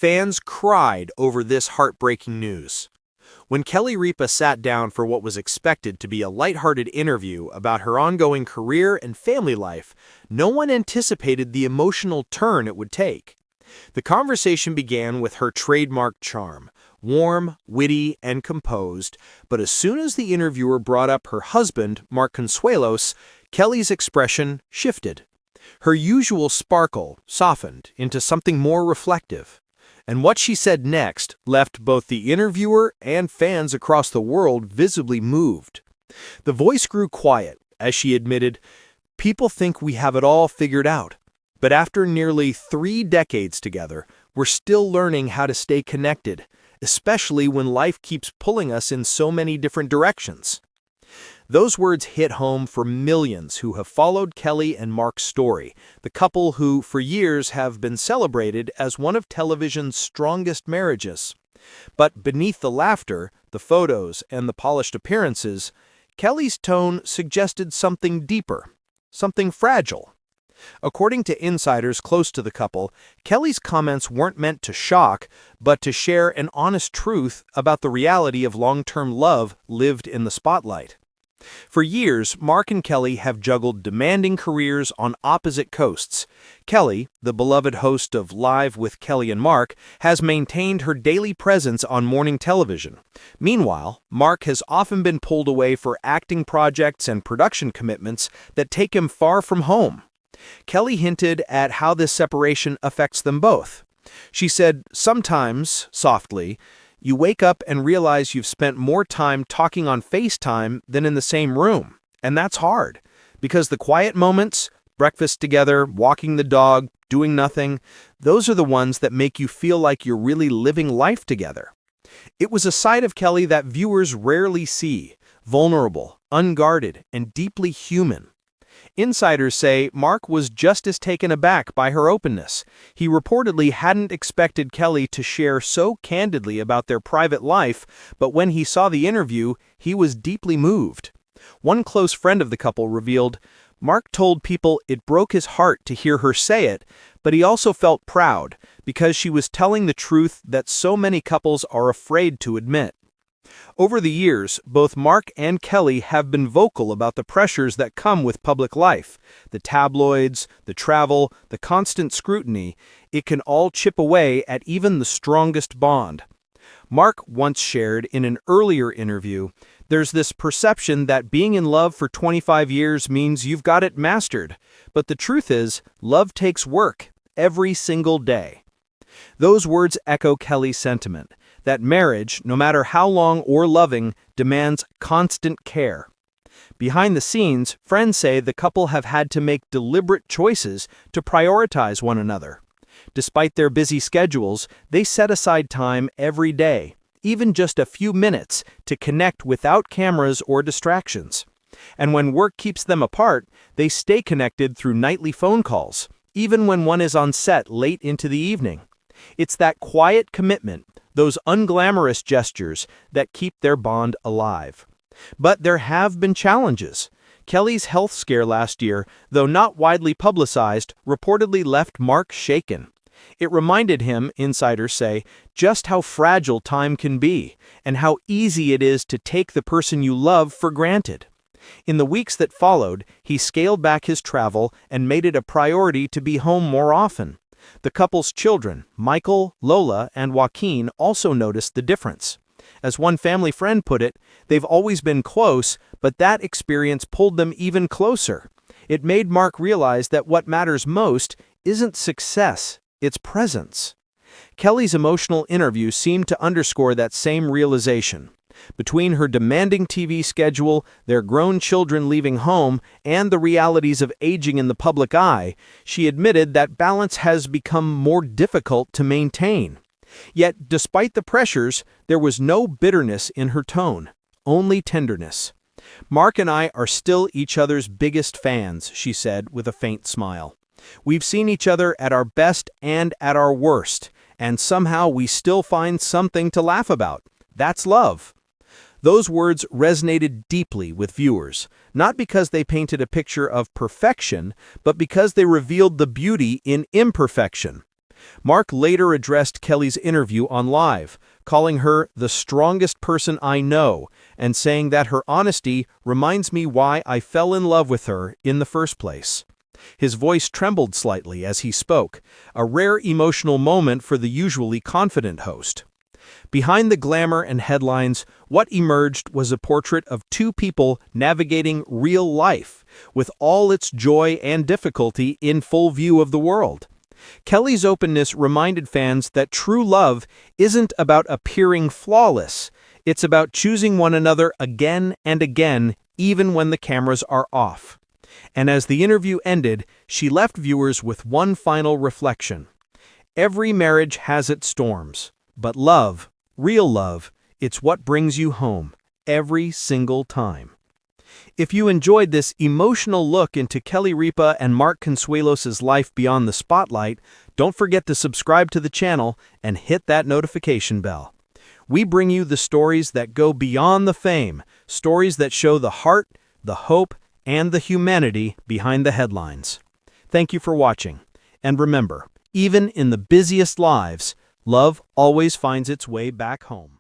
Fans cried over this heartbreaking news. When Kelly Ripa sat down for what was expected to be a lighthearted interview about her ongoing career and family life, no one anticipated the emotional turn it would take. The conversation began with her trademark charm, warm, witty, and composed, but as soon as the interviewer brought up her husband, Mark Consuelos, Kelly's expression shifted. Her usual sparkle softened into something more reflective. And what she said next left both the interviewer and fans across the world visibly moved. The voice grew quiet as she admitted, "People think we have it all figured out. But after nearly 3 decades together, we're still learning how to stay connected, especially when life keeps pulling us in so many different directions." Those words hit home for millions who have followed Kelly and Mark's story, the couple who, for years, have been celebrated as one of television's strongest marriages. But beneath the laughter, the photos, and the polished appearances, Kelly's tone suggested something deeper, something fragile. According to insiders close to the couple, Kelly's comments weren't meant to shock, but to share an honest truth about the reality of long-term love lived in the spotlight. For years, Mark and Kelly have juggled demanding careers on opposite coasts. Kelly, the beloved host of Live with Kelly and Mark, has maintained her daily presence on morning television. Meanwhile, Mark has often been pulled away for acting projects and production commitments that take him far from home. Kelly hinted at how this separation affects them both. She said, "Sometimes, softly, you wake up and realize you've spent more time talking on FaceTime than in the same room. And that's hard, because the quiet moments, breakfast together, walking the dog, doing nothing, those are the ones that make you feel like you're really living life together." It was a side of Kelly that viewers rarely see, vulnerable, unguarded, and deeply human. Insiders say Mark was just as taken aback by her openness. He reportedly hadn't expected Kelly to share so candidly about their private life, but when he saw the interview, he was deeply moved. One close friend of the couple revealed, "Mark told people it broke his heart to hear her say it, but he also felt proud because she was telling the truth that so many couples are afraid to admit." Over the years, both Mark and Kelly have been vocal about the pressures that come with public life. The tabloids, the travel, the constant scrutiny, it can all chip away at even the strongest bond. Mark once shared in an earlier interview, "There's this perception that being in love for 25 years means you've got it mastered. But the truth is, love takes work every single day." Those words echo Kelly's sentiment that marriage, no matter how long or loving, demands constant care. Behind the scenes, friends say the couple have had to make deliberate choices to prioritize one another. Despite their busy schedules, they set aside time every day, even just a few minutes, to connect without cameras or distractions. And when work keeps them apart, they stay connected through nightly phone calls, even when one is on set late into the evening. It's that quiet commitment, those unglamorous gestures, that keep their bond alive. But there have been challenges. Kelly's health scare last year, though not widely publicized, reportedly left Mark shaken. It reminded him, insiders say, just how fragile time can be, and how easy it is to take the person you love for granted. In the weeks that followed, he scaled back his travel and made it a priority to be home more often. The couple's children, Michael, Lola, and Joaquin, also noticed the difference. As one family friend put it, they've always been close, but that experience pulled them even closer. It made Mark realize that what matters most isn't success, it's presence. Kelly's emotional interview seemed to underscore that same realization. Between her demanding TV schedule, their grown children leaving home, and the realities of aging in the public eye, she admitted that balance has become more difficult to maintain. Yet, despite the pressures, there was no bitterness in her tone, only tenderness. "Mark and I are still each other's biggest fans," she said with a faint smile. "We've seen each other at our best and at our worst, and somehow we still find something to laugh about. That's love." Those words resonated deeply with viewers, not because they painted a picture of perfection, but because they revealed the beauty in imperfection. Mark later addressed Kelly's interview on Live, calling her the strongest person I know and saying that her honesty reminds me why I fell in love with her in the first place. His voice trembled slightly as he spoke, a rare emotional moment for the usually confident host. Behind the glamour and headlines, what emerged was a portrait of two people navigating real life, with all its joy and difficulty in full view of the world. Kelly's openness reminded fans that true love isn't about appearing flawless, it's about choosing one another again and again, even when the cameras are off. And as the interview ended, she left viewers with one final reflection. Every marriage has its storms, but love, real love, it's what brings you home, every single time. If you enjoyed this emotional look into Kelly Ripa and Mark Consuelos' life beyond the spotlight, don't forget to subscribe to the channel and hit that notification bell. We bring you the stories that go beyond the fame, stories that show the heart, the hope, and the humanity behind the headlines. Thank you for watching. And remember, even in the busiest lives, love always finds its way back home.